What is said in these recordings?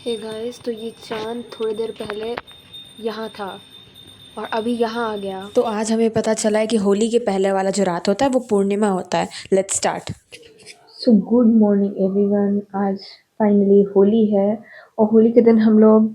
Hey guys, तो ये चाँद थोड़ी देर पहले यहाँ था और अभी यहाँ आ गया। तो आज हमें पता चला है कि होली के पहले वाला जो रात होता है वो पूर्णिमा होता है। Let's start. So good morning everyone. आज फाइनली होली है और होली के दिन हम लोग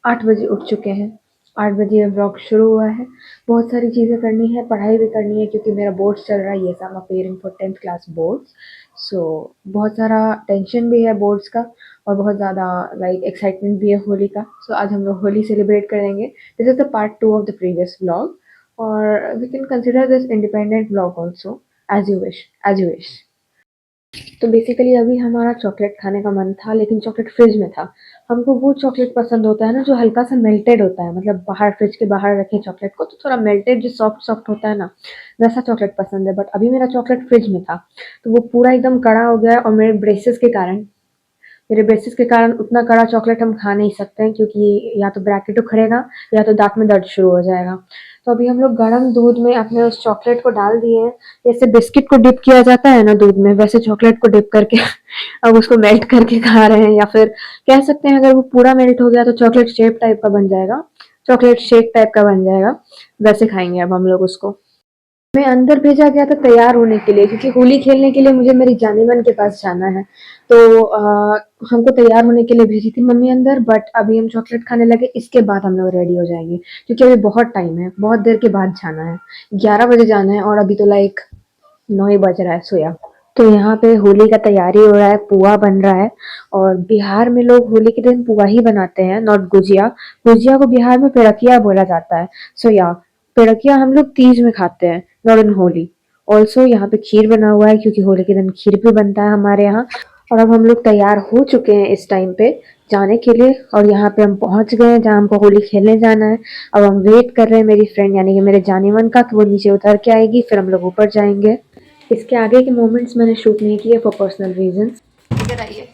8 बजे उठ चुके हैं। 8 बजे व्लॉग शुरू हुआ है। बहुत सारी चीज़ें करनी है, पढ़ाई भी करनी है क्योंकि मेरा बोर्ड्स चल रहा है। Yes, I am appearing for 10th class boards. So बहुत सारा टेंशन भी है बोर्ड्स का और बहुत ज़्यादा लाइक एक्साइटमेंट भी है होली का। सो आज हम लोग होली सेलिब्रेट करेंगे। This is the part 2 of the previous vlog और we can consider this independent vlog also, as you wish, as you wish. तो बेसिकली अभी हमारा चॉकलेट खाने का मन था, लेकिन चॉकलेट फ्रिज में था। हमको वो चॉकलेट पसंद होता है ना जो हल्का सा मेल्टेड होता है, मतलब बाहर फ्रिज के बाहर रखें चॉकलेट को तो थोड़ा मेल्टेड जो सॉफ्ट सॉफ्ट होता है ना, वैसा चॉकलेट पसंद है। बट अभी मेरा चॉकलेट फ्रिज में था तो वो पूरा एकदम कड़ा हो गया और मेरे ब्रेसिस के कारण उतना कड़ा चॉकलेट हम खा नहीं सकते हैं क्योंकि या तो ब्रैकेट उखड़ेगा या तो दांत में दर्द शुरू हो जाएगा। तो अभी हम लोग गर्म दूध में अपने उस चॉकलेट को डाल दिए हैं। जैसे बिस्किट को डिप किया जाता है ना दूध में, वैसे चॉकलेट को डिप करके अब उसको मेल्ट करके खा रहे हैं, या फिर कह सकते हैं अगर वो पूरा मेल्ट हो गया तो चॉकलेट शेप टाइप का बन जाएगा, चॉकलेट शेक टाइप का बन जाएगा। वैसे खाएंगे अब हम लोग उसको। मैं अंदर भेजा गया था तैयार होने के लिए क्योंकि होली खेलने के लिए मुझे मेरी जानी-मन के पास जाना है। तो हमको तैयार होने के लिए भेजी थी मम्मी अंदर, बट अभी हम चॉकलेट खाने लगे, इसके बाद हम लोग रेडी हो जाएँगे क्योंकि अभी बहुत टाइम है, बहुत देर के बाद जाना है। 11 बजे जाना है और अभी तो लाइक 9 ही बज रहा है सोया। तो यहाँ पे होली का तैयारी हो रहा है, पुआ बन रहा है और बिहार में लोग होली के दिन पुआ ही बनाते हैं, नॉट गुजिया। गुजिया को बिहार में पेड़किया बोला जाता है। सो या पेड़किया हम लोग तीज में खाते हैं, नॉट इन होली। ऑल्सो यहाँ पे खीर बना हुआ है क्योंकि होली के दिन खीर भी बनता है हमारे यहाँ। और अब हम लोग तैयार हो चुके हैं इस टाइम पे जाने के लिए और यहाँ पे हम पहुँच गए हैं जहाँ हमको होली खेलने जाना है। अब हम वेट कर रहे हैं मेरी फ्रेंड यानी कि मेरे जाने मन का कि वो नीचे उतर के आएगी, फिर हम लोग ऊपर जाएंगे। इसके आगे के मोमेंट्स मैंने शूट नहीं किए फॉर पर्सनल रीजंस। इधर आइए,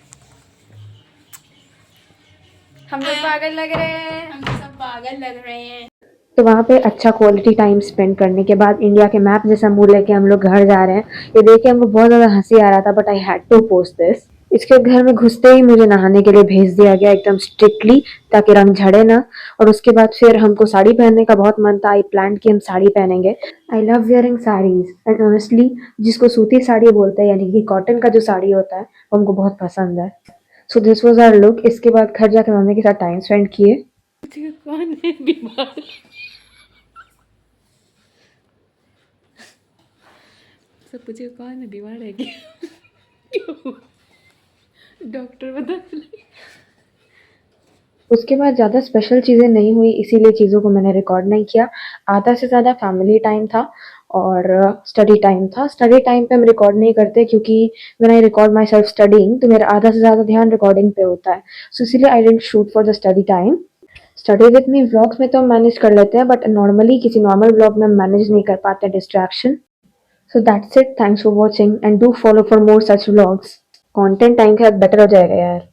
हम लोग पागल लग रहे हैं। हम तो सब पागल लग रहे हैं। तो वहाँ पे अच्छा क्वालिटी टाइम स्पेंड करने के बाद इंडिया के मैप जैसा मुंह लेके हम लोग घर जा रहे हैं। ये देख के हमको बहुत ज़्यादा हंसी आ रहा था, but I had to post this. इसके घर में घुसते ही मुझे नहाने के लिए भेज दिया गया एकदम स्ट्रिक्टली, ताकि रंग झड़े ना। और उसके बाद फिर हमको साड़ी पहनने का बहुत मन था। आई प्लान कि हम साड़ी पहनेंगे। I love wearing saris and honestly जिसको सूती साड़ी बोलते हैं यानी कि कॉटन का जो साड़ी होता है वो हमको बहुत पसंद है। So this was our look. इसके बाद घर जाके मम्मी के साथ टाइम स्पेंड किए। कौन है बीमार? सब पूछे कौन है बीमार है क्या? क्यों? डॉक्टर बता। उसके बाद ज़्यादा स्पेशल चीज़ें नहीं हुई, इसीलिए चीज़ों को मैंने रिकॉर्ड नहीं किया। आधा से ज़्यादा फैमिली टाइम था और स्टडी टाइम था। स्टडी टाइम पे हम रिकॉर्ड नहीं करते क्योंकि when I record my self studying तो मेरा आधा से ज़्यादा ध्यान रिकॉर्डिंग पे होता है। सो इसीलिए I didn't shoot for the study time. Study with me vlogs में तो हम मैनेज कर लेते हैं, बट नॉर्मली किसी नॉर्मल व्लॉग में हम मैनेज नहीं कर पाते distraction. So that's it. Thanks for watching and do follow for more such vlogs. Content time के साथ बेटर हो जाएगा यार।